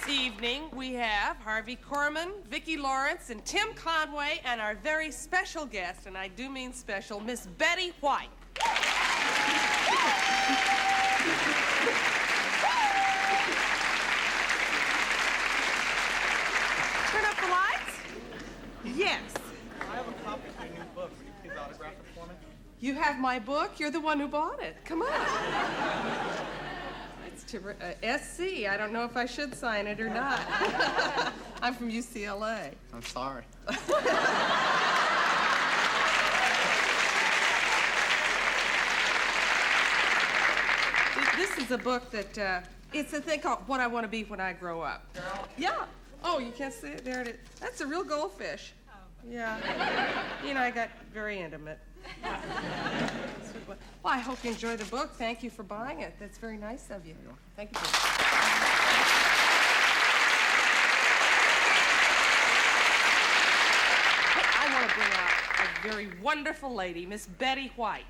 This evening, we have Harvey Korman, Vicki Lawrence, and Tim Conway, and our very special guest, and I do mean special, Miss Betty White. Turn up the lights? Yes. I have a copy of your new book. Would you please autograph it for me? You have my book? You're the one who bought it. Come on. It's SC. I don't know if I should sign it or not. I'm from UCLA. I'm sorry. This is a book that, it's a thing called What I Want to Be When I Grow Up. Carol? Yeah. Oh, you can't see it? There it is. That's a real goldfish. Yeah. You know, I got very intimate. Well, I hope you enjoy the book. Thank you for buying it. That's very nice of you. Thank you. I want to bring out a very wonderful lady, Miss Betty White.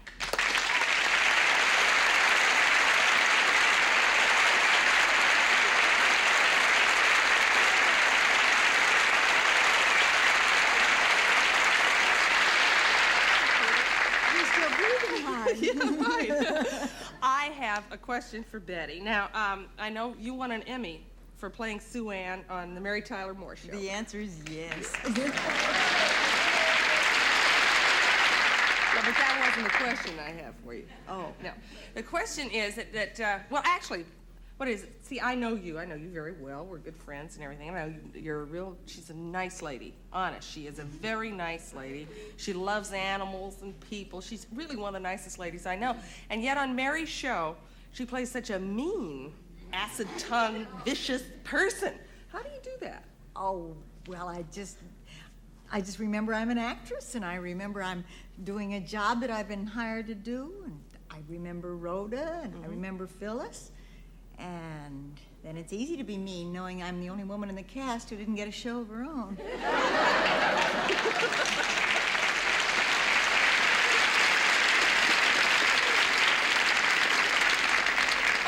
Yeah, right. I have a question for Betty. Now, I know you won an Emmy for playing Sue Ann on the Mary Tyler Moore Show. The answer is yes. Yeah, but that wasn't the question I have for you. Oh. No. The question is that well, actually, what is it? See, I know you very well. We're good friends and everything. I know she's a nice lady. Honest, she is a very nice lady. She loves animals and people. She's really one of the nicest ladies I know. And yet on Mary's show, she plays such a mean, acid-tongued, vicious person. How do you do that? Oh, well, I just remember I'm an actress, and I remember I'm doing a job that I've been hired to do, and I remember Rhoda, and I remember Phyllis. And then it's easy to be mean knowing I'm the only woman in the cast who didn't get a show of her own.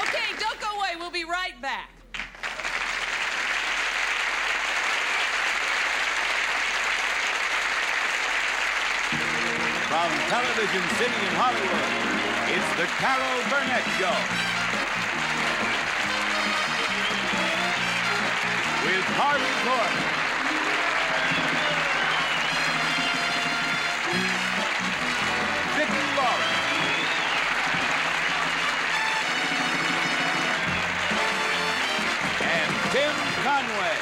Okay, don't go away. We'll be right back. From Television City in Hollywood, it's the Carol Burnett Show. With Harvey Korman, Vicki Lawrence, and Tim Conway.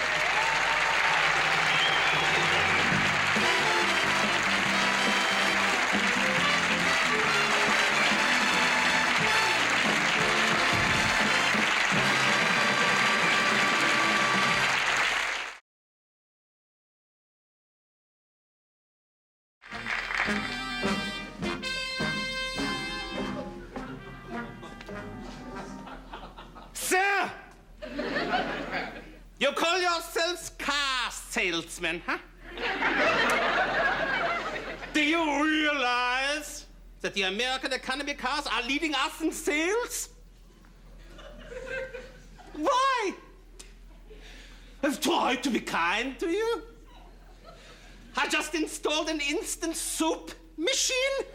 Sir! You call yourselves car salesmen, huh? Do you realize that the American economy cars are leading us in sales? Why? I've tried to be kind to you. I just installed an instant soup machine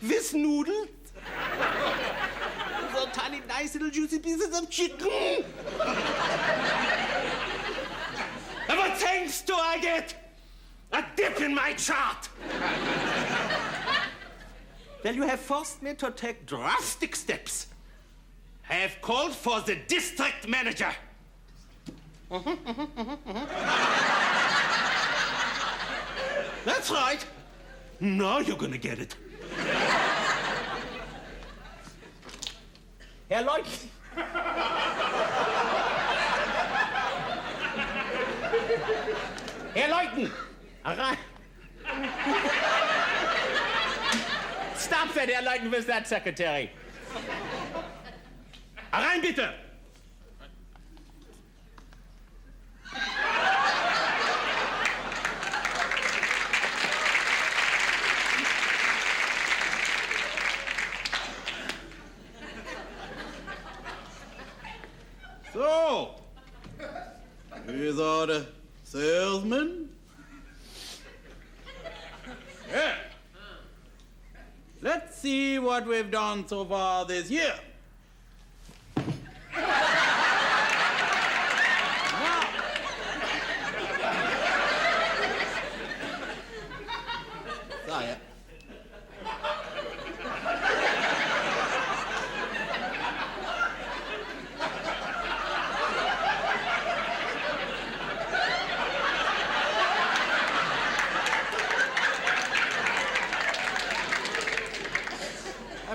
with noodles. So tiny, nice little juicy pieces of chicken. And what thanks do I get? A dip in my chart. Well, you have forced me to take drastic steps. I have called for the district manager. That's right. Now you're gonna get it. Herr Leutchen. Herr Leutchen. Rein. Stop that, Herr Leutchen, with that secretary. Rein, bitte. So, his order, salesman. Yeah. Let's see what we've done so far this year. Now. Sorry.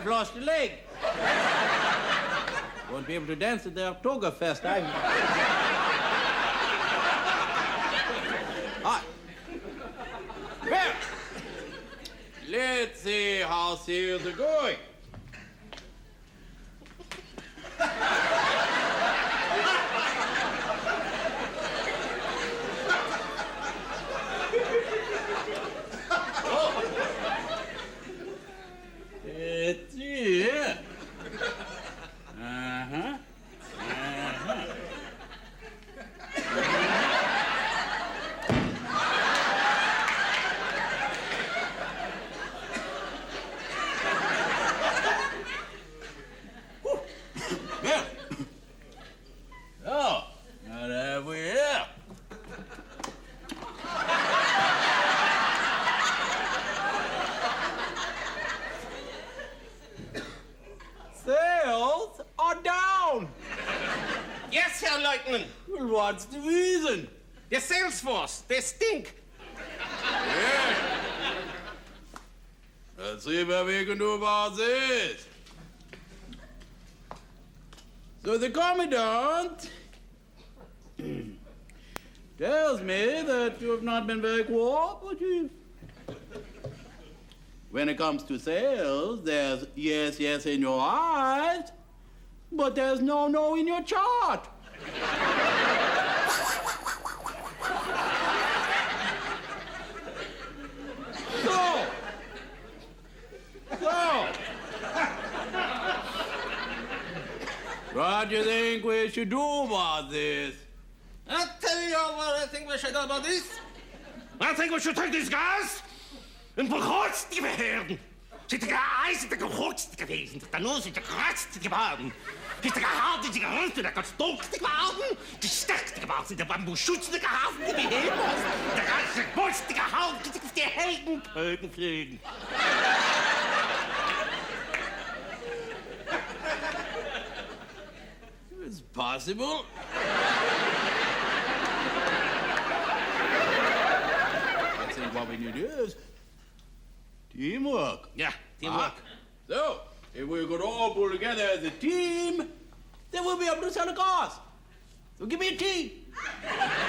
I've lost a leg. Won't be able to dance at the Oktoberfest either. Hi. Well, let's see how sales are going. Let's see here. Uh-huh. Well. Oh, what have we here? Sales are down. Yes, Herr Leutnant. Well, what's the reason? The sales force, they stink. Yeah. Let's see what we can do about this. So the Commandant tells me that you have not been very cooperative. When it comes to sales, there's yes, yes in your eyes, but there's no, no in your chart. So, what do you think we should do about this? I'll tell you what I think we should do about this. I think we should take these guys and bekreuzt die werden. Sie sind Eis, die gekreuzt gewesen, die Nuss, die gekreuzt geworden. Die sind gehabt, die gerüstet, die ganz dunkel geworden, die stärkste geworden, der Bambusschutz, die gehabt, die Behemoth, der ganze Bolz, die gehauen, die Heldenbögen fliegen. It's possible. I think what we need is teamwork. Yeah, teamwork. So, if we could all pull together as a team, then we'll be able to sell the cars. So give me a T.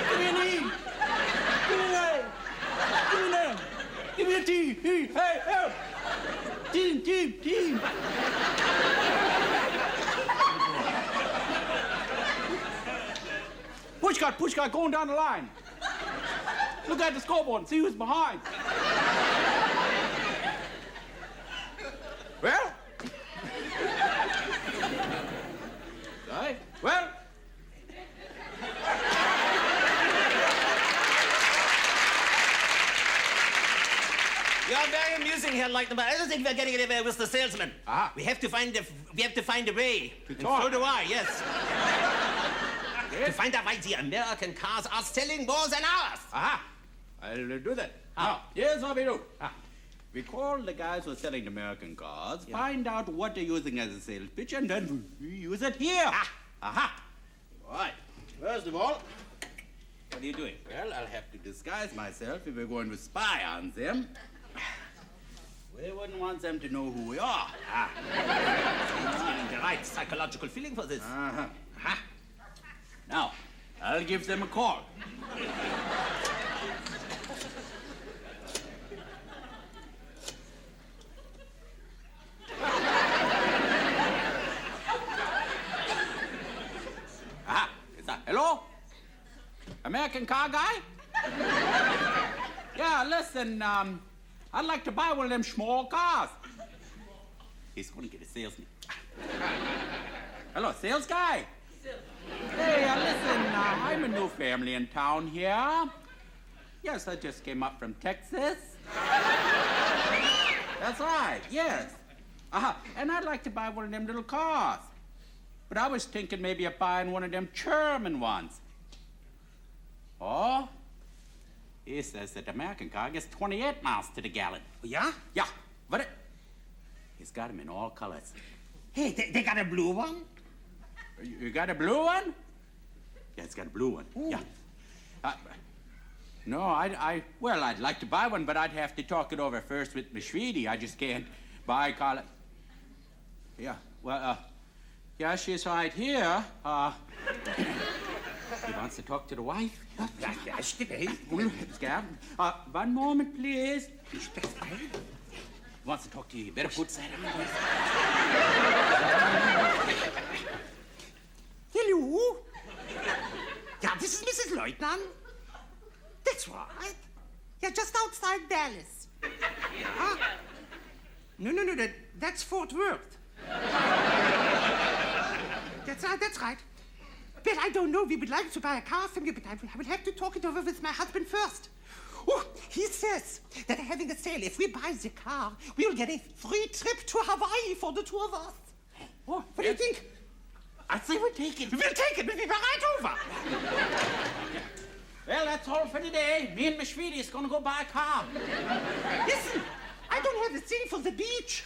Give me an E. Give me an A. Give me an M. Give me a T. E. Hey, help. Team. Pushcart, going down the line. Look at the scoreboard and see who's behind. Well? Sorry? Well? You are very amusing, Herr Leutnant, but I don't think we're getting anywhere with the salesman. Ah. We have to find a way. To And talk. so do I, yes. To find out why the American cars are selling more than ours. Aha! I'll do that. Now, here's what we do. We call the guys who are selling American cars, find out what they're using as a sales pitch, and then we use it here. Aha! All right. First of all, What are you doing? well, I'll have to disguise myself if we're going to spy on them. We wouldn't want them to know who we are. It's getting the right psychological feeling for this. Uh-huh. Aha. Now, I'll give them a call. Aha. Hello? American car guy? Yeah, listen, I'd like to buy one of them small cars. He's going to get a salesman. Hello, sales guy? Hey, listen, I'm a new family in town here. Yes, I just came up from Texas. That's right, yes. And I'd like to buy one of them little cars. But I was thinking maybe of buying one of them German ones. Oh, he says that the American car gets 28 miles to the gallon. Oh, yeah? Yeah, but he's got them in all colors. Hey, they got a blue one? You got a blue one? Yeah, it's got a blue one. Ooh. Yeah. No, well, I'd like to buy one, but I'd have to talk it over first with my Schweedy. I just can't buy a car. Yeah, well, yeah, she's right here. He wants to talk to the wife. Ja, stippe. One moment, please. He wants to talk to you. You better put that on. Hello? Yeah, this is Mrs. Leutnant. That's right. Yeah, just outside Dallas. Huh? No, that's Fort Worth. That's right. Well, I don't know. We would like to buy a car from you, but I will have to talk it over with my husband first. Oh, he says that they're having a sale. If we buy the car, we'll get a free trip to Hawaii for the two of us. Oh, what do you think? I say we take it. We'll take it. We'll be right over. Well, that's all for today. Me and my Schweedy is gonna go buy a car. Listen, I don't have a thing for the beach.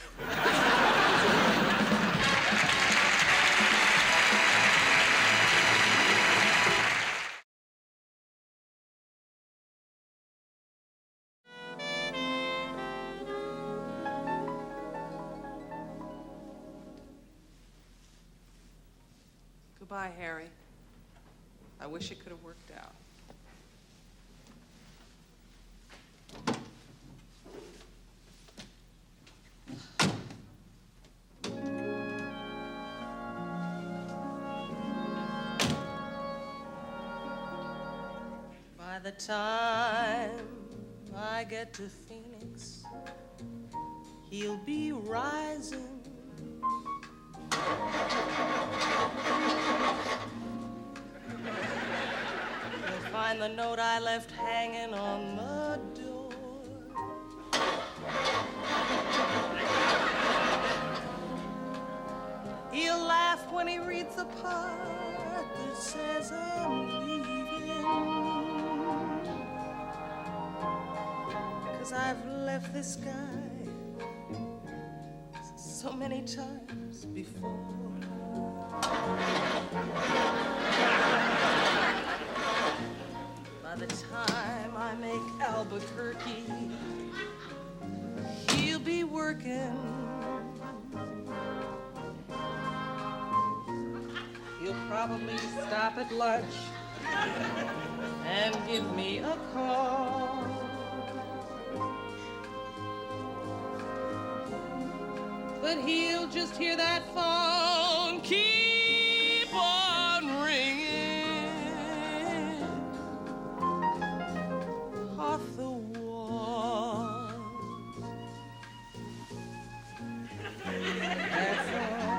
Goodbye, Harry. I wish it could have worked out. By the time I get to Phoenix, he'll be rising. You'll find the note I left hanging on the door. He'll laugh when he reads the part that says I'm leaving. 'Cause I've left this guy so many times before. By the time I make Albuquerque, he'll be working. He'll probably stop at lunch and give me a call. But he'll just hear that phone keep on ringing off the wall. That's all.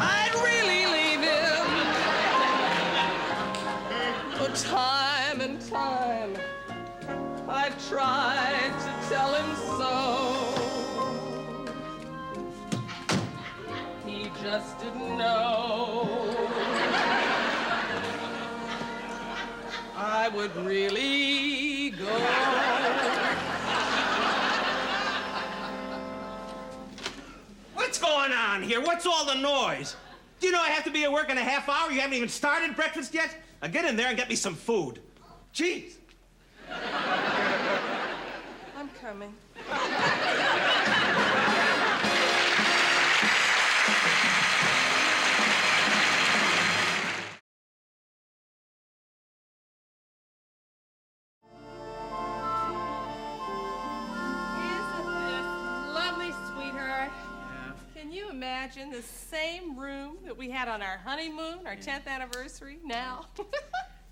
I'd really leave him. But time and time I've tried to tell him so. He just didn't know. I would really go. What's going on here? What's all the noise? Do you know I have to be at work in a half hour? You haven't even started breakfast yet? Now get in there and get me some food. Jeez. I'm coming. imagine the same room that we had on our honeymoon, our 10th anniversary, now?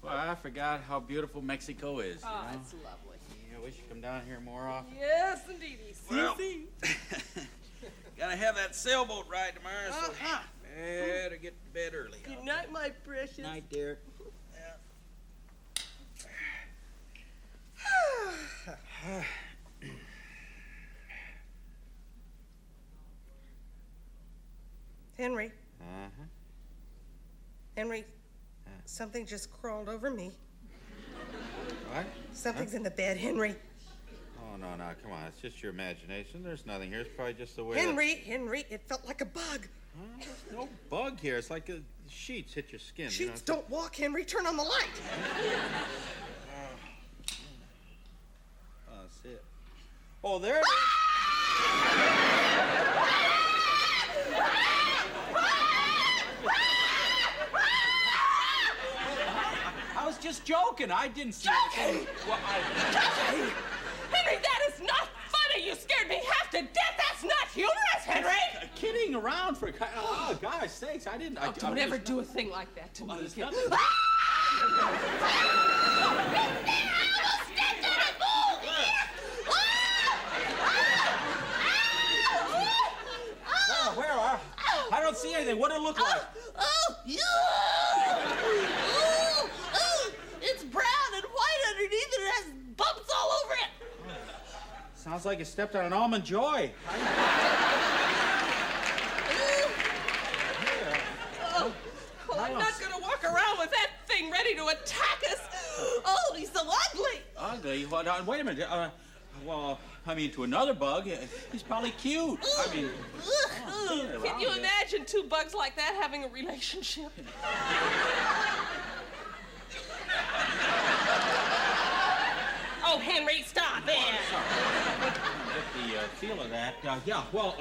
Well, I forgot how beautiful Mexico is. Oh, you know? it's lovely. Yeah, I wish you'd come down here more often. Yes, indeed. Well, gotta have that sailboat ride tomorrow, so better get to bed early. Good night, my precious. Night, dear. Henry. Uh-huh. Henry, something just crawled over me. What? Something's in the bed, Henry. Oh, no, come on. It's just your imagination. There's nothing here. It's probably just the way Henry, it felt like a bug. There's no bug here. It's like the sheets hit your skin. Sheets don't walk, Henry. Turn on the light. Oh, that's it. Oh, there it is. I was just joking. I didn't see anything. Well, Henry, that is not funny. You scared me half to death. That's not humorous, Henry. Kidding around for oh, gosh sakes! I didn't. Don't ever do a thing like that to me. It's nothing. Where? I don't see anything. What did it look like? It's brown and white underneath, and it has bumps all over it. Sounds like you stepped on an almond joy. Well, I'm not going to walk around with that thing ready to attack us. Oh, he's so ugly. Ugly? What? Wait a minute. Well, I mean, to another bug, he's probably cute. I mean, Can you imagine two bugs like that having a relationship? Oh, Henry, stop it. Get the feel of that. Yeah, well,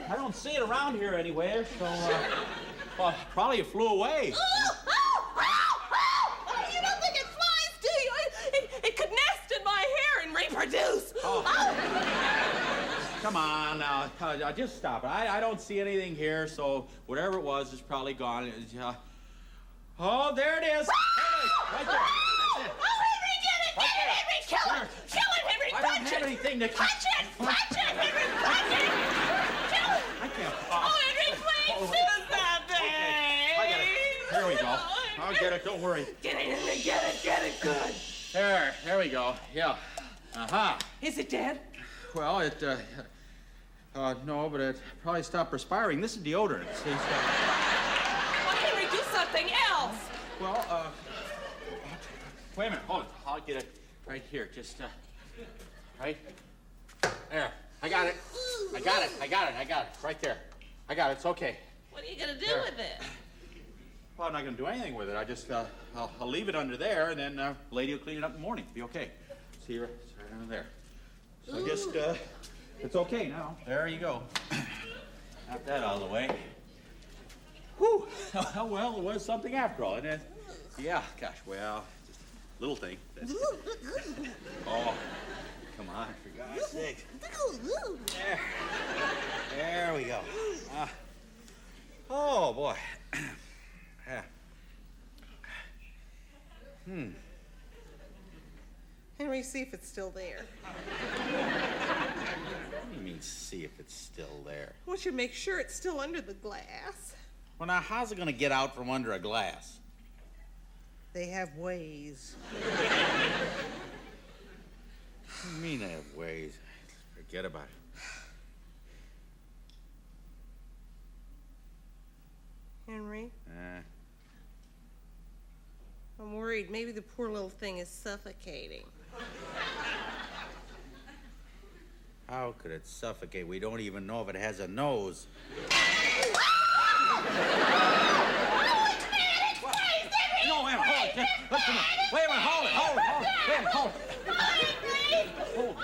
I don't see it around here anywhere, so, well, probably it flew away. You don't think it flies, do you? It could nest in my hair and reproduce. Come on now, just stop it. I don't see anything here, so whatever it was is probably gone. Oh, there it is. There it is, right there. That's it. Oh, Henry, get it! Get it, Henry! Kill him! Kill him, Henry! I don't have anything to... Punch it! Punch it, Henry! Punch it! Kill him! I can't... Oh, Henry, please do something! I get it. Here we go. I'll get it, don't worry. Get it, Henry, get it, good. There we go. Yeah. Uh-huh. Is it dead? Well, it, no, but it probably stopped perspiring. This is deodorant. See, Well, Henry, do something else. well, wait a minute. Hold it. I'll get it right here. Just, right there. I got it. I got it. Right there. I got it. It's okay. What are you going to do There. with it? Well, I'm not going to do anything with it. I just, I'll leave it under there, and then lady will clean it up in the morning. Be okay. See, it's right under there. So just, it's okay now. There you go. Got that out of the way. Whew. Well, it was something after all. And yeah, gosh, well, just a little thing. Oh, come on, for God's sake. There we go. Oh, boy. Yeah. Henry, see if it's still there. What do you mean, see if it's still there? I want you to make sure it's still under the glass. Well, now, how's it going to get out from under a glass? They have ways. What do you mean they have ways? Forget about it. Henry, I'm worried. Maybe the poor little thing is suffocating. How could it suffocate? We don't even know if it has a nose. No, wait a minute, hold it. Listen, wait a minute, hold it. Wait a minute, hold it.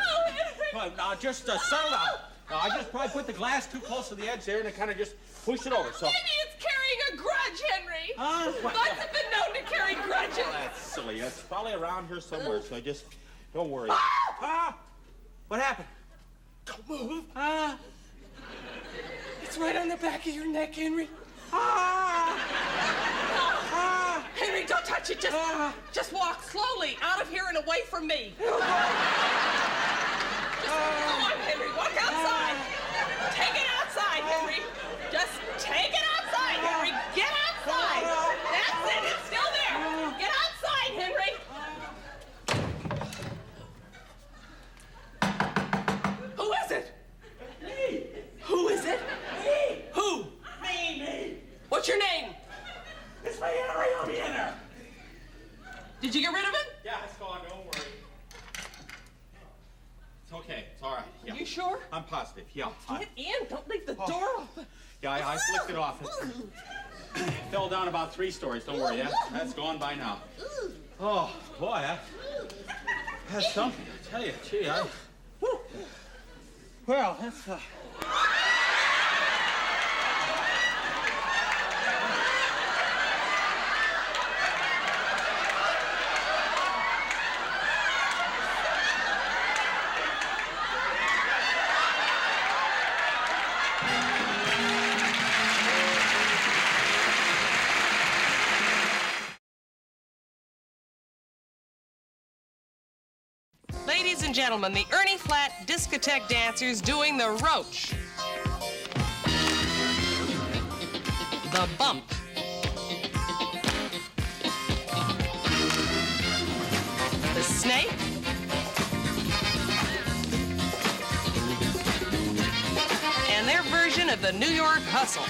Well, now, just settle down. Now, I just probably put the glass too close to the edge there, and it kind of just pushed it over, so... Maybe it's carrying a grudge, Henry. Huh? Bugs have been known to carry grudges. That's silly. It's probably around here somewhere, so just don't worry. What happened? Don't move. Ah! It's It's right on the back of your neck, Henry. Henry, don't touch it. Just walk slowly out of here and away from me. Just go on, Henry. Walk outside. Take it outside, Henry. Just take it outside, Henry. Get outside. That's it. It's still there. Get outside, Henry. Who is it? Me. Who is it? Me. Who? Me. What's your name? It's my Henry. I'll be in there. Did you get rid of it? Yeah, it's gone. Don't worry. It's okay. It's all right. Yeah. Are you sure? I'm positive. Yeah. Get in. Don't leave the door open. Yeah, I flicked it off. It fell down about 3 stories. Don't worry. That's gone by now. Oh, boy. That's something. I tell you. Gee, Well, that's... Ladies and gentlemen, the Ernie Flat discotheque dancers doing the roach. The bump. The snake. And their version of the New York hustle.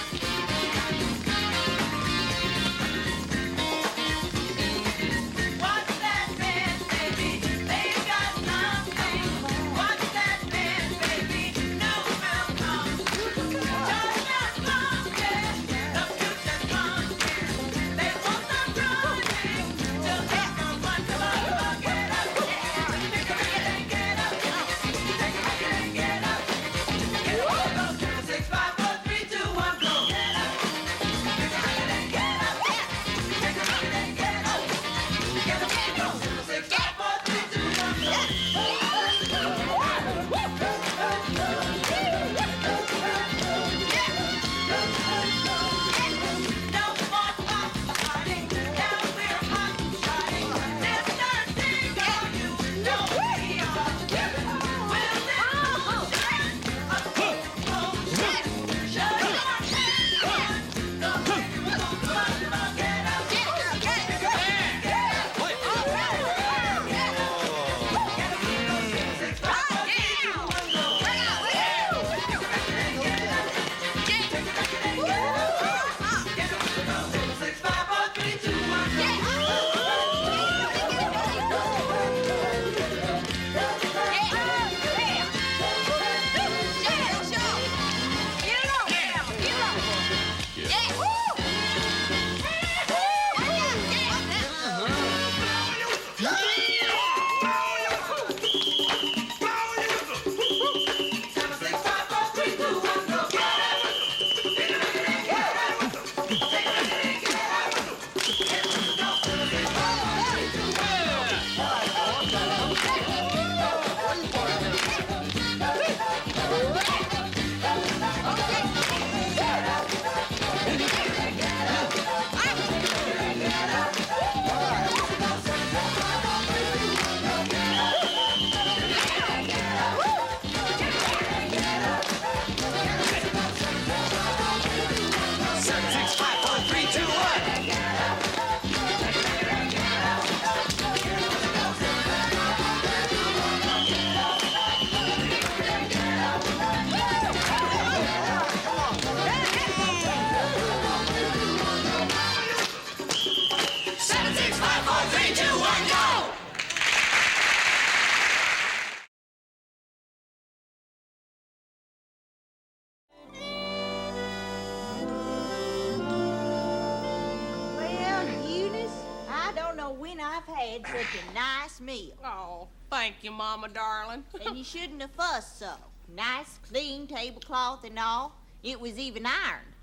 When I've had such a nice meal. Oh, thank you, Mama, darling. And you shouldn't have fussed so. Nice, clean tablecloth and all. It was even ironed.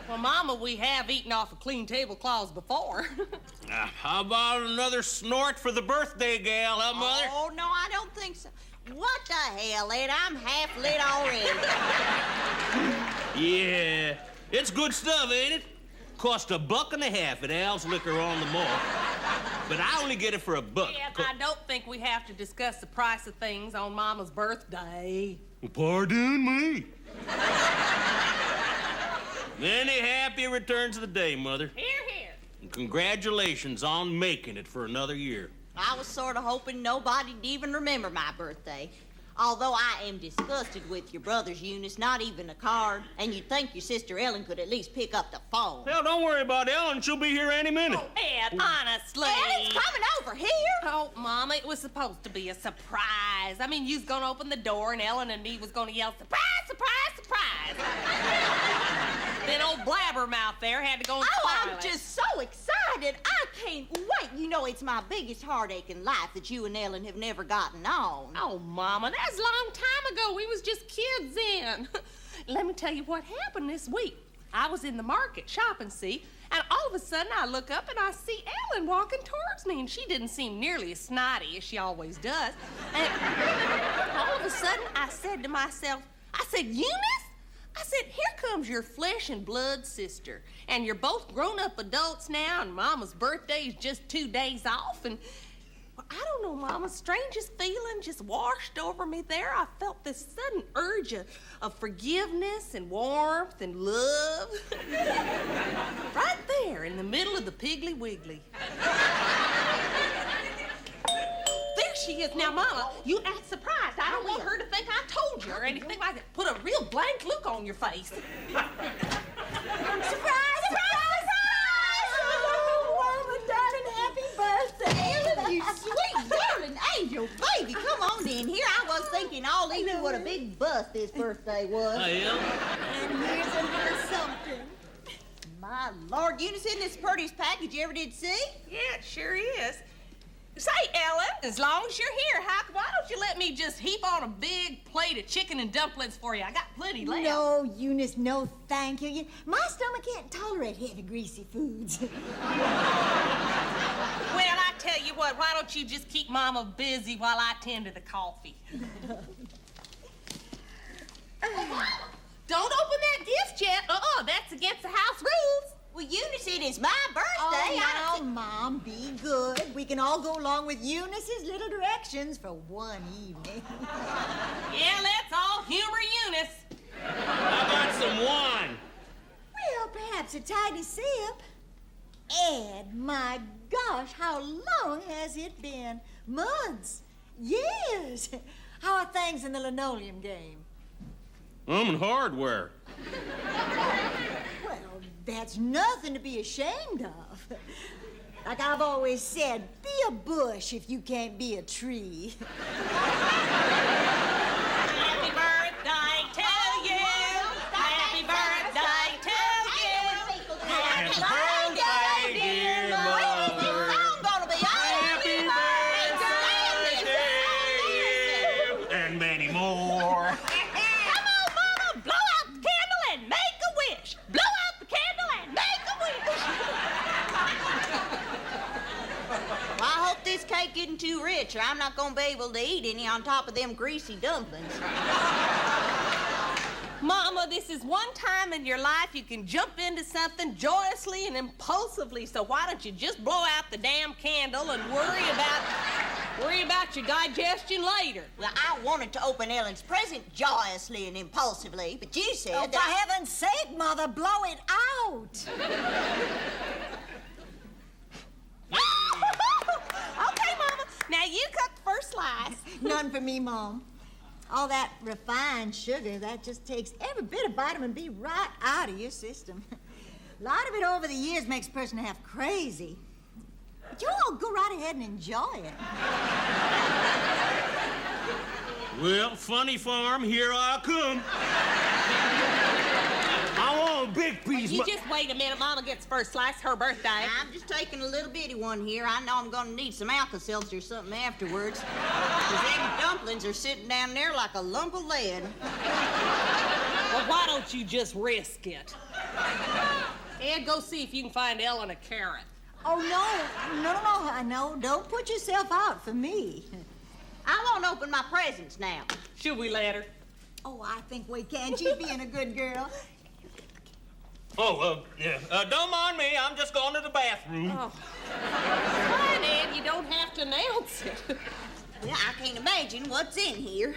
Well, Mama, we have eaten off of clean tablecloths before. How about another snort for the birthday gal, huh, Mother? Oh, no, I don't think so. What the hell, Ed? I'm half lit already. Yeah, it's good stuff, ain't it? Cost $1.50 at Al's Liquor on the Mall. But I only get it for $1. Ed, I don't think we have to discuss the price of things on Mama's birthday. Pardon me. Many happy returns of the day, Mother. Here, here. And congratulations on making it for another year. I was sort of hoping nobody'd even remember my birthday. Although I am disgusted with your brothers, Eunice, not even a card. And you'd think your sister Ellen could at least pick up the phone. Hell, don't worry about Ellen. She'll be here any minute. Oh, Ed, honestly. Ellen's coming over here. Oh, Mama, it was supposed to be a surprise. I mean, you was gonna open the door and Ellen and me was gonna yell, surprise, surprise, surprise. Then old Blabbermouth there had to go and Oh, spoil I'm it. just so excited. I can't wait. You know, it's my biggest heartache in life that you and Ellen have never gotten on. Oh, Mama, that's a long time ago. We was just kids then. Let me tell you what happened this week. I was in the market shopping, see, and all of a sudden I look up and I see Ellen walking towards me, and she didn't seem nearly as snotty as she always does. And all of a sudden I said to myself, I said, Eunice? I said, here comes your flesh and blood sister, and you're both grown-up adults now, and Mama's birthday is just 2 days off, and well, I don't know, Mama, strangest feeling just washed over me there. I felt this sudden urge of forgiveness and warmth and love. Right there in the middle of the Piggly Wiggly. There she is. Now, Mama, you act surprised. I don't want her to think I told you or anything like that. Put a real blank look on your face. Surprise! Surprise! Oh, Mama, darling, happy birthday! You sweet darling angel baby, come on in here. I was thinking all evening what a big bust this birthday was. I am. And here's a little something. My Lord, Eunice, isn't this the prettiest package you ever did see? Yeah, it sure is. Say, Ellen, as long as you're here, why don't you let me just heap on a big plate of chicken and dumplings for you? I got plenty left. No, Eunice, no thank you. My stomach can't tolerate heavy, greasy foods. Well, I tell you what, why don't you just keep Mama busy while I tend to the coffee? Don't open that gift yet. That's against the house rules. Well, Eunice, it is my birthday. Oh, now, Mom, be good. We can all go along with Eunice's little directions for one evening. Yeah, let's all humor Eunice. I got some wine. Well, perhaps a tiny sip. Ed, my gosh, how long has it been? Months. Years. How are things in the linoleum game? I'm in hardware. Well, that's nothing to be ashamed of. Like I've always said, be a bush if you can't be a tree. Happy birthday to you. Happy birthday to you. Happy birthday, dear Mother. Happy birthday to you. And many more. Come on, Mama, blow out the candle and make a wish. Blow out the candle and make a wish. Well, I hope this cake isn't too rich, or I'm not gonna be able to eat any on top of them greasy dumplings. Mama, this is one time in your life you can jump into something joyously and impulsively, so why don't you just blow out the damn candle and worry about your digestion later? Well, I wanted to open Ellen's present joyously and impulsively, but you said Oh, for that heaven's sake, Mother, blow it out. Okay, Mama. Now you cut the first slice. None for me, Mom. All that refined sugar, that just takes every bit of vitamin B right out of your system. A lot of it over the years makes a person half crazy. But you all go right ahead and enjoy it. Well, funny farm, here I come. I want a big piece. You just wait a minute. Mama gets first slice, her birthday. I'm just taking a little bitty one here. I know I'm gonna need some Alka-Seltzer or something afterwards. Because them dumplings are sitting down there like a lump of lead. Well, why don't you just risk it? And go see if you can find Ellen a carrot. Oh, no, I know. Don't put yourself out for me. I won't open my presents now. Should we let her? Oh, I think we can. She's being a good girl. Oh, yeah. Don't mind me. I'm just going to the bathroom. Oh. Fine, Ed. You don't have to announce it. Yeah, I can't imagine what's in here.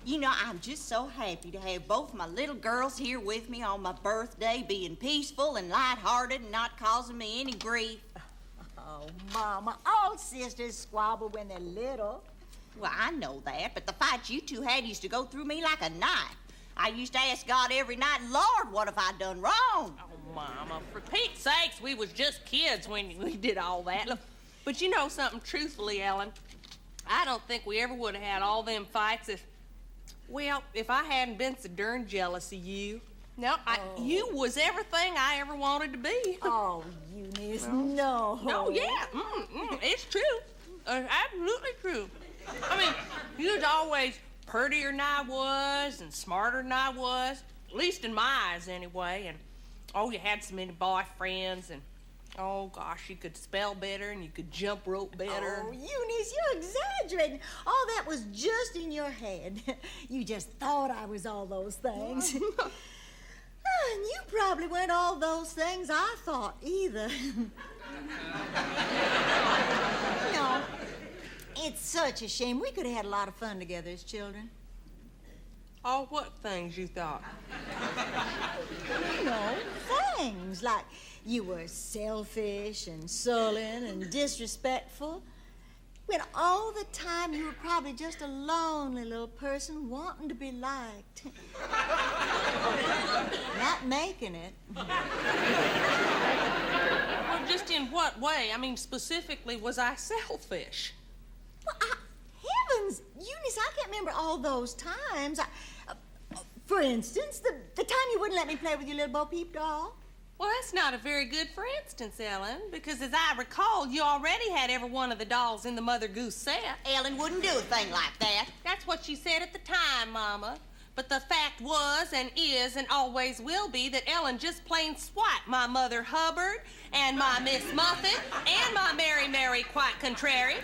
You know, I'm just so happy to have both my little girls here with me on my birthday, being peaceful and lighthearted and not causing me any grief. Oh, Mama, all sisters squabble when they're little. Well, I know that, but the fights you two had used to go through me like a knife. I used to ask God every night, Lord, what have I done wrong? Oh, Mama, for Pete's sakes, we was just kids when we did all that. Look, but you know something, truthfully, Ellen, I don't think we ever would have had all them fights if I hadn't been so darn jealous of you. No, you was everything I ever wanted to be. Oh, Eunice, no. Oh, yeah, it's true. Absolutely true. I mean, you was always prettier than I was and smarter than I was, at least in my eyes anyway. And, oh, you had so many boyfriends and, oh, gosh, you could spell better and you could jump rope better. Oh, Eunice, you're exaggerating. All that was just in your head. You just thought I was all those things. And you probably weren't all those things I thought either. No. It's such a shame. We could have had a lot of fun together as children. Oh, what things you thought? You know, things like you were selfish and sullen and disrespectful, when all the time you were probably just a lonely little person wanting to be liked. Not making it. Well, just in what way? I mean, specifically, was I selfish? Well, heavens, Eunice, I can't remember all those times. For instance, the time you wouldn't let me play with your little Bo Peep doll. Well, that's not a very good for instance, Ellen, because as I recall, you already had every one of the dolls in the Mother Goose set. Ellen wouldn't do a thing like that. That's what she said at the time, Mama. But the fact was and is and always will be that Ellen just plain swiped my Mother Hubbard and my Miss Muffet and my Mary quite contrary.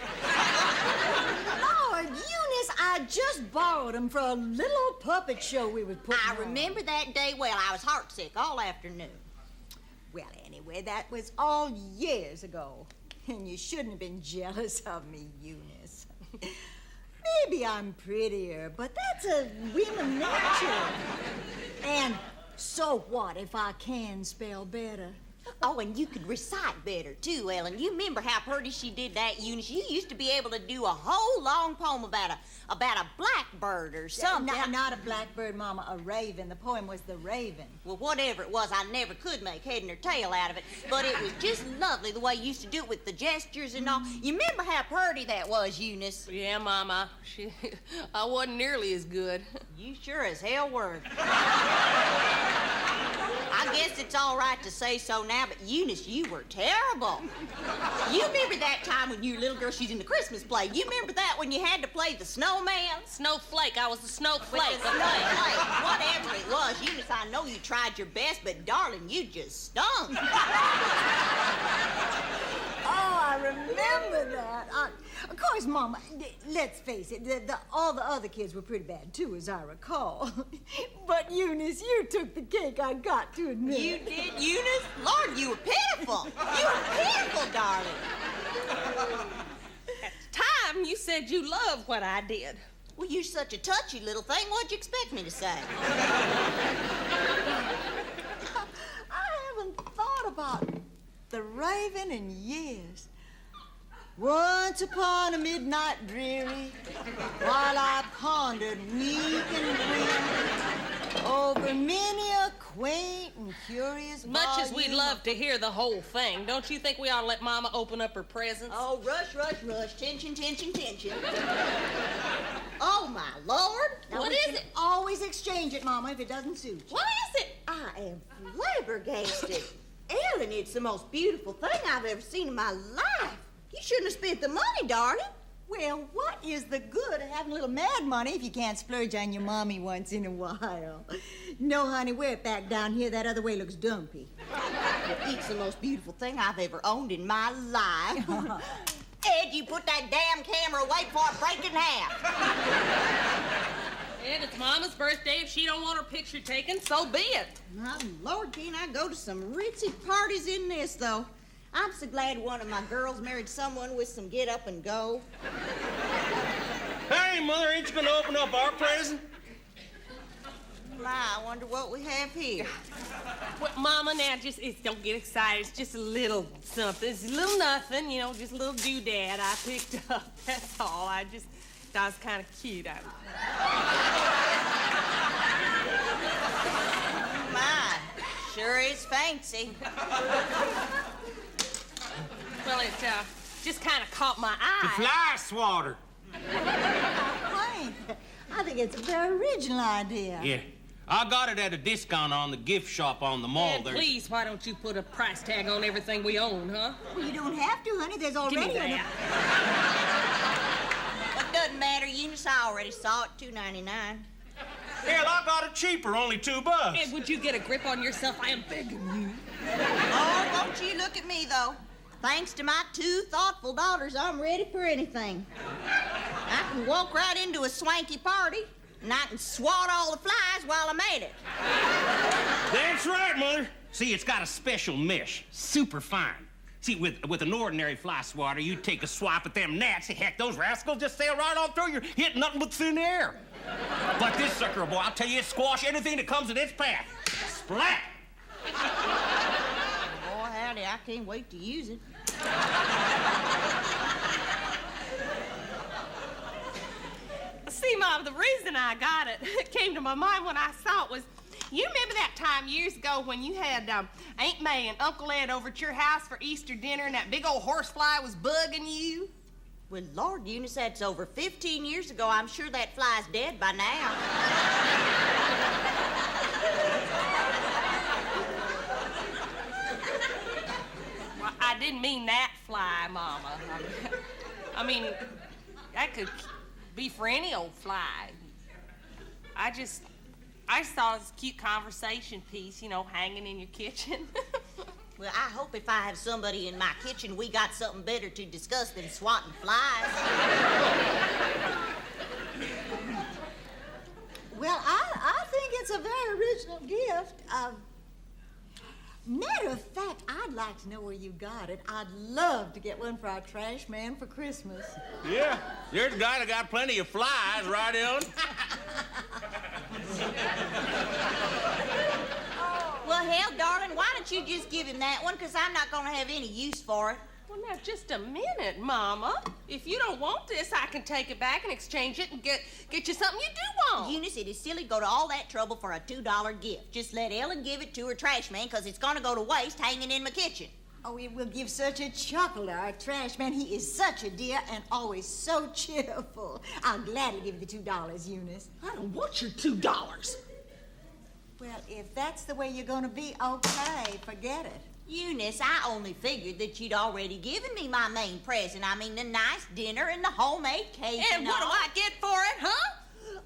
Lord, Eunice, I just borrowed them for a little puppet show we was putting on. I remember that day well. I was heartsick all afternoon. Well, anyway, that was all years ago. And you shouldn't have been jealous of me, Eunice. Maybe I'm prettier, but that's a woman nature. And so what if I can spell better? Oh, and you could recite better, too, Ellen. You remember how pretty she did that, Eunice? You used to be able to do a whole long poem about a blackbird or something. Not a blackbird, Mama, a raven. The poem was The Raven. Well, whatever it was, I never could make head nor tail out of it. But it was just lovely the way you used to do it with the gestures and all. You remember how pretty that was, Eunice? Yeah, Mama. I wasn't nearly as good. You sure as hell were. I guess it's all right to say so now, but Eunice, you were terrible. You remember that time when you little girl, she's in the Christmas play. You remember that when you had to play the snowman? Snowflake. I was the snowflake. With the snowflake. Whatever it was, Eunice, I know you tried your best, but darling, you just stunk. Oh, I remember that. Of course, Mama, let's face it, all the other kids were pretty bad, too, as I recall. But, Eunice, you took the cake, I got to admit. You did, Eunice? Lord, you were pitiful. You were pitiful, darling. At the time, you said you loved what I did. Well, you're such a touchy little thing. What'd you expect me to say? I haven't thought about The Raven in years. Once upon a midnight dreary, while I pondered weak and weary over many a quaint and curious Much as we'd volume love to hear the whole thing, don't you think we ought to let Mama open up her presents? Oh, rush, rush, rush. Tension, tension, tension. Oh, my Lord. Now, What we is can it? always exchange it, Mama, if it doesn't suit you. What is it? I am flabbergasted. Ellen, it's the most beautiful thing I've ever seen in my life. You shouldn't have spent the money, darling. Well, what is the good of having a little mad money if you can't splurge on your mommy once in a while? No, honey, wear it back down here. That other way looks dumpy. It's the most beautiful thing I've ever owned in my life. Ed, you put that damn camera away before I break it in half. Ed, it's Mama's birthday. If she don't want her picture taken, so be it. My Lord, can I go to some ritzy parties in this, though? I'm so glad one of my girls married someone with some get up and go. Hey, Mother, ain't you gonna open up our present? My, I wonder what we have here. Well, Mama, now don't get excited. It's just a little something. It's a little nothing, you know, just a little doodad I picked up. That's all. I just thought it was kind of cute. My, sure is fancy. Well, it just kind of caught my The eye. fly swatter. Wayne, I think it's a very original idea. Yeah. I got it at a discount on the gift shop on the mall Ed, there. please, why don't you put a price tag on everything we own, huh? Well, you don't have to, honey. There's Give me already that. It doesn't matter, Eunice. I already saw it, $2.99. Hell, I got it cheaper, only $2. Ed, would you get a grip on yourself? I am begging you. Oh, won't you look at me, though. Thanks to my 2 thoughtful daughters, I'm ready for anything. I can walk right into a swanky party, and I can swat all the flies while I'm at it. That's right, Mother. See, it's got a special mesh, super fine. See, with an ordinary fly swatter, you take a swipe at them gnats, heck, those rascals just sail right on through you, hitting nothing but thin air. But this sucker, boy, I'll tell you, it squash anything that comes in its path. Splat! Boy, howdy, I can't wait to use it. See, Mom, the reason I got it, it came to my mind when I saw it was, you remember that time years ago when you had Aunt May and Uncle Ed over at your house for Easter dinner and that big old horsefly was bugging you? Well, Lord, Eunice, that's over 15 years ago. I'm sure that fly's dead by now. Well, I didn't mean that fly, Mama. I mean, that could be for any old fly. I just thought it was a cute conversation piece, you know, hanging in your kitchen. Well, I hope if I have somebody in my kitchen, we got something better to discuss than swatting flies. Well, I think it's a very original gift. Matter of fact, I'd like to know where you got it. I'd love to get one for our trash man for Christmas. Yeah, there's a guy that got plenty of flies, right, Ellen? Well, hell, darling, why don't you just give him that one? Because I'm not going to have any use for it. Well, now, just a minute, Mama. If you don't want this, I can take it back and exchange it and get you something you do want. Eunice, it is silly to go to all that trouble for a $2 gift. Just let Ellen give it to her trash man, because it's going to go to waste hanging in my kitchen. Oh, it will give such a chuckle to our trash man. He is such a dear and always so cheerful. I'll gladly give you the $2, Eunice. I don't want your $2. Well, if that's the way you're going to be, okay, forget it. Eunice, I only figured that you'd already given me my main present. I mean, the nice dinner and the homemade cake. And what do I get for it, huh?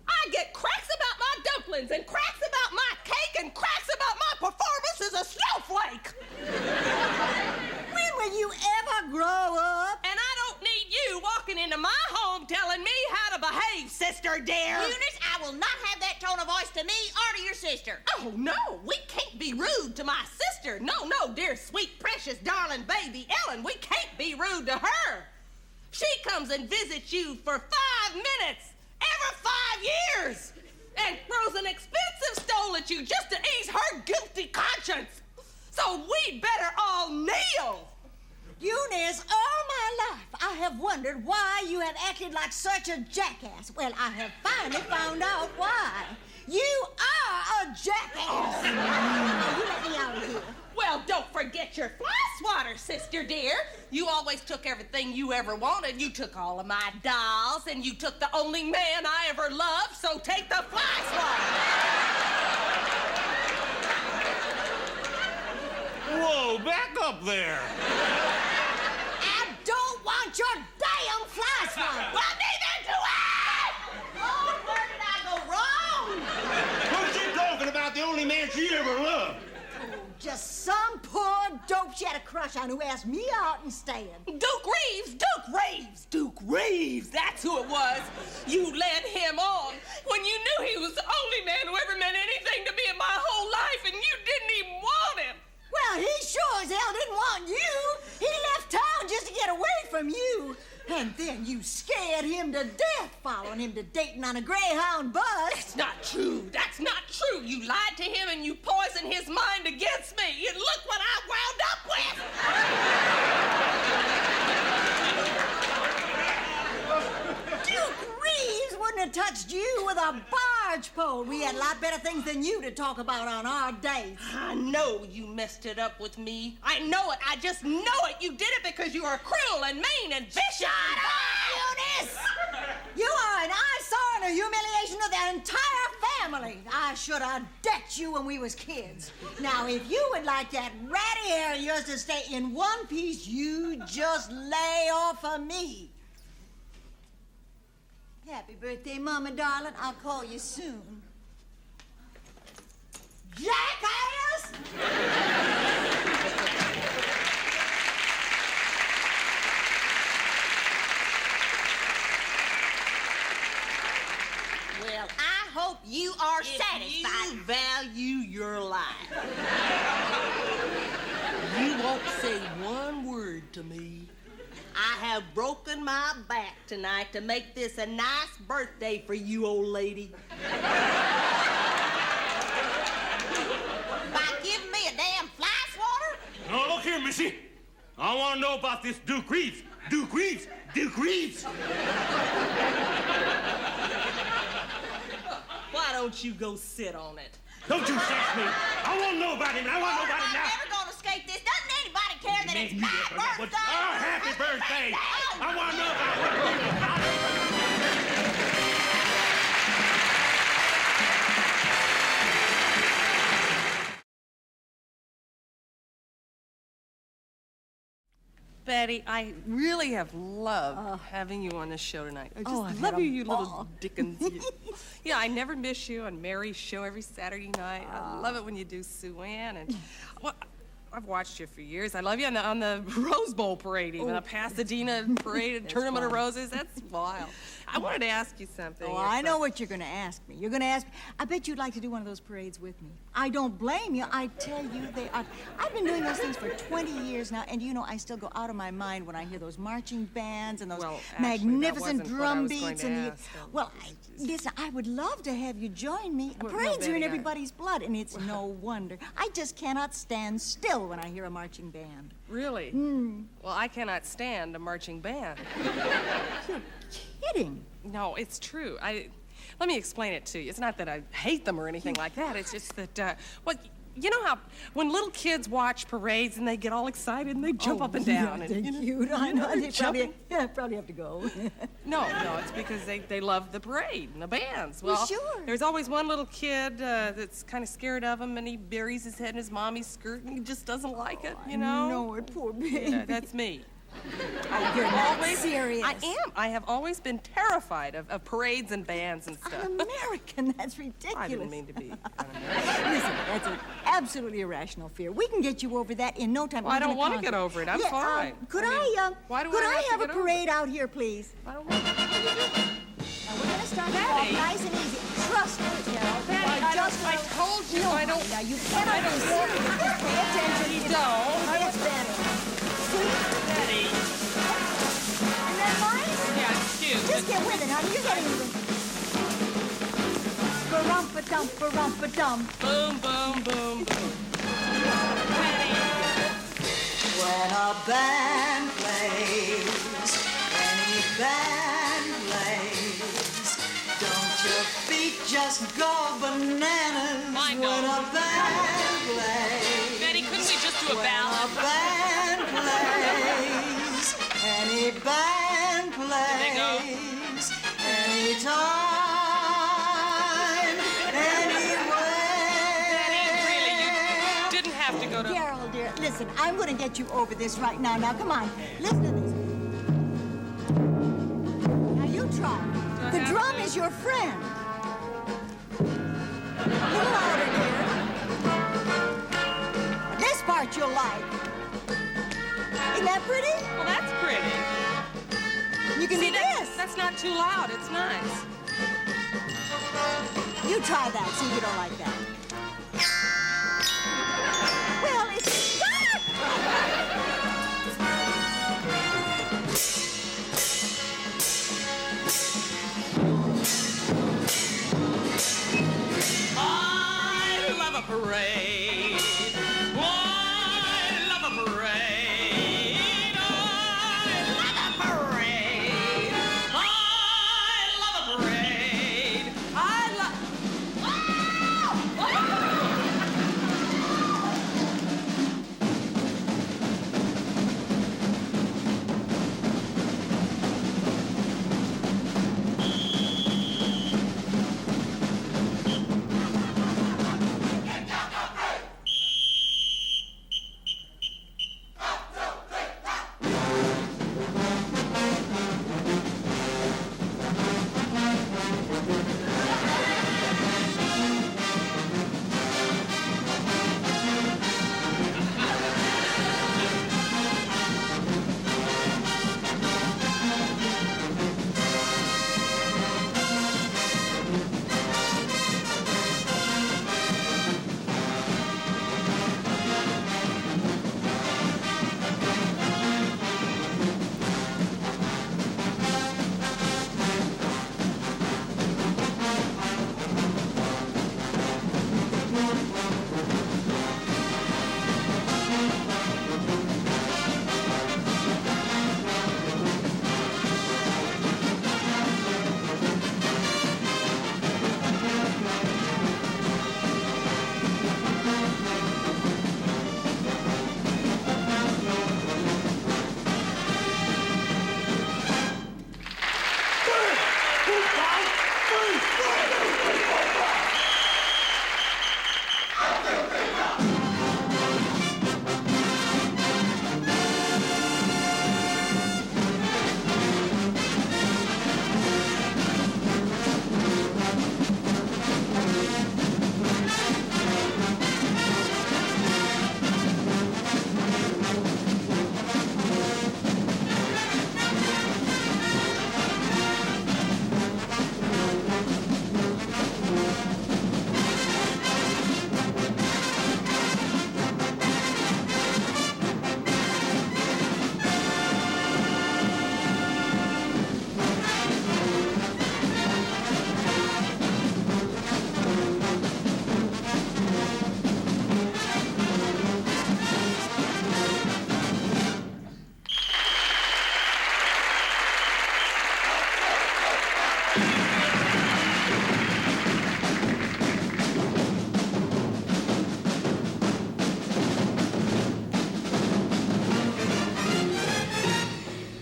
I get cracks about my dumplings and cracks about my cake and cracks about my performance as a snowflake. When will you ever grow up? And I don't need you walking into my home telling me how to behave, sister dear. Eunice, I will not have that tone of voice to me or to your sister. Oh, no, we can't be rude to my sister. No, dear, sweet, precious, darling baby Ellen, we can't be rude to her. She comes and visits you for 5 minutes every 5 years and throws an expensive stole at you just to ease her guilty conscience. So we better all kneel. Eunice, all my life I have wondered why you have acted like such a jackass. Well, I have finally found out why. You are a jackass. Now, you let me out of here. Well, don't forget your fly swatter, sister dear. You always took everything you ever wanted. You took all of my dolls, and you took the only man I ever loved, so take the fly swatter. Whoa, back up there. I don't want your damn fly swatter. Well, neither do I! Oh, where did I go wrong? Who's she talking about? The only man she ever loved. Just some poor dope she had a crush sunshine who asked me out instead. Duke Reeves! Duke Reeves! Duke Reeves! That's who it was. You led him on when you knew he was the only man who ever meant anything to me in my whole life, and you didn't even want him. Well, he sure as hell didn't want you. He left town just to get away from you. And then you scared him to death, following him to Dayton on a Greyhound bus. That's not true. That's not true. You lied to him and you poisoned his mind against me. And look what I wound up with. Duke Reeves wouldn't have touched you with a barge pole. We had a lot better things than you to talk about on our dates. I know you messed it up with me. I know it. I just know it. You did it because you are cruel and mean and vicious. Shut up, Eunice! You are an eyesore and a humiliation of the entire family. I should have decked you when we was kids. Now, if you would like that ratty hair of yours to stay in one piece, you just lay off of me. Happy birthday, Mama, darling. I'll call you soon. Jackass! Well, I hope you are satisfied. If you value your life, you won't say one word to me. I have broken my back tonight to make this a nice birthday for you, old lady. By giving me a damn fly swatter? Now, look here, Missy. I want to know about this Duke Reeves. Duke Reeves. Duke Reeves. Why don't you go sit on it? Don't you sass me. I want to know about him. I want to know about him I'm now. never gonna escape this. Doesn't anybody care that it's my birthday? Oh, happy birthday. I want to know about Betty, I really have loved having you on this show tonight. I I've love had a you, you little ball. Dickens. Yeah, I never miss you on Mary's show every Saturday night. I love it when you do Sue Ann. And well, I've watched you for years. I love you on the Rose Bowl parade, even the Pasadena parade and Tournament of Roses. That's wild. I wanted to ask you something. Oh, I know what you're going to ask me. You're going to ask me, I bet you'd like to do one of those parades with me. I don't blame you. I tell you, they are. I've been doing those things for 20 years now, and you know, I still go out of my mind when I hear those marching bands and those Well, actually, that magnificent wasn't what I drum was going beats. to And ask. well, listen, I would love to have you join me. Well, no, Parades are in Betty, everybody's blood, and it's no wonder. I just cannot stand still when I hear a marching band. Really? Well, I cannot stand a marching band. You're kidding. No, it's true. Let me explain it to you. It's not that I hate them or anything like that. It's just that, well, you know how when little kids watch parades and they get all excited and they jump up and down. They're and, cute. I know. They jumping. probably have to go. No, it's because they love the parade and the bands. Well, sure. There's always one little kid that's kind of scared of them, and he buries his head in his mommy's skirt, and he just doesn't like it, you know? No, it poor baby. Yeah, that's me. Oh, you're not serious. I am. I have always been terrified of parades and bands and stuff. An American, that's ridiculous. I didn't mean to be. Listen, that's an absolutely irrational fear. We can get you over that in no time. Well, I We're don't gonna want to conquer. get over it. I'm Yeah, fine. Could I mean, why do could I I have to have a get over parade out here, please? I don't want to. Now, we're gonna start you off Betty. nice and easy. Trust me, Carol. Betty, I told you I don't. Now you cannot be serious. Just pay attention. You don't. It's better. See? Betty. Isn't that nice? Yeah, excuse me. Just get with it, honey. You're getting with it. Ba-rumpa-dump. Boom, boom, boom, boom. Betty. When a band plays, any band plays, don't your feet just go bananas? Mine When don't. a band plays, Betty, couldn't we just do a when ballad? a band plays, any band they go? plays, anytime, Really, you didn't have to go to. Carol, dear, listen, I'm going to get you over this right now. Now, come on, listen to this. Now, you try. I The have drum to? is your friend. A little louder, dear. This part you'll like. Ain't that pretty? Well, that's pretty. You can do this. That's not too loud. It's nice. You try that, see if you don't like that. Well, it's stuck! I love a parade. Oh, I love a parade. Oh, I love a parade. I love a parade. I love.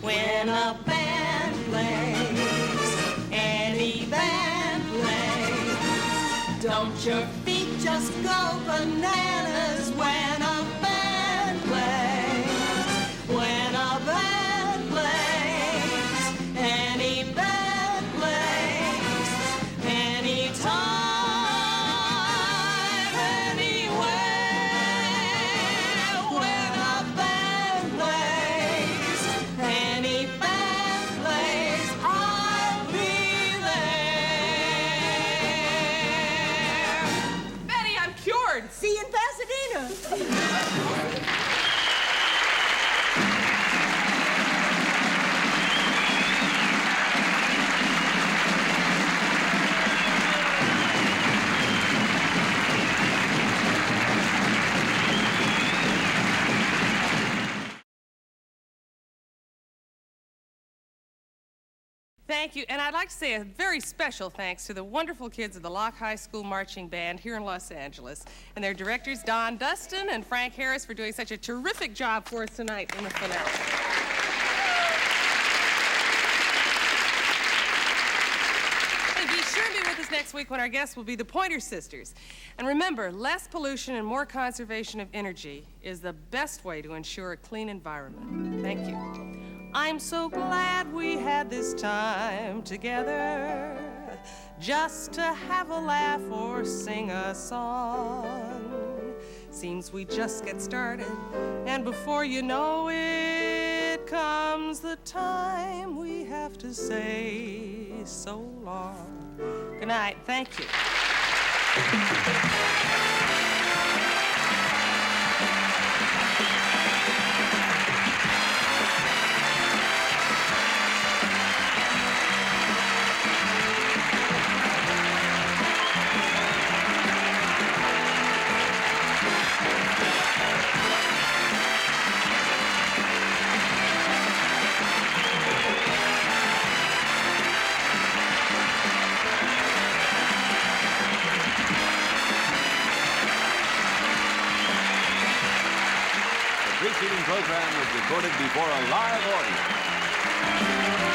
When a band plays, any band plays, don't your feet just go bananas when a band plays? When a band plays, any band plays, anytime, anywhere. When a band plays, any band plays, I'll be there. Betty, I'm cured. See you in Pasadena. Thank you, and I'd like to say a very special thanks to the wonderful kids of the Locke High School Marching Band here in Los Angeles, and their directors, Don Dustin and Frank Harris, for doing such a terrific job for us tonight in the finale. And be sure to be with us next week when our guests will be the Pointer Sisters. And remember, less pollution and more conservation of energy is the best way to ensure a clean environment. Thank you. I'm so glad we had this time together, just to have a laugh or sing a song. Seems we just get started, and before you know it, comes the time we have to say so long. Good night. Thank you. The preceding program was recorded before a live audience.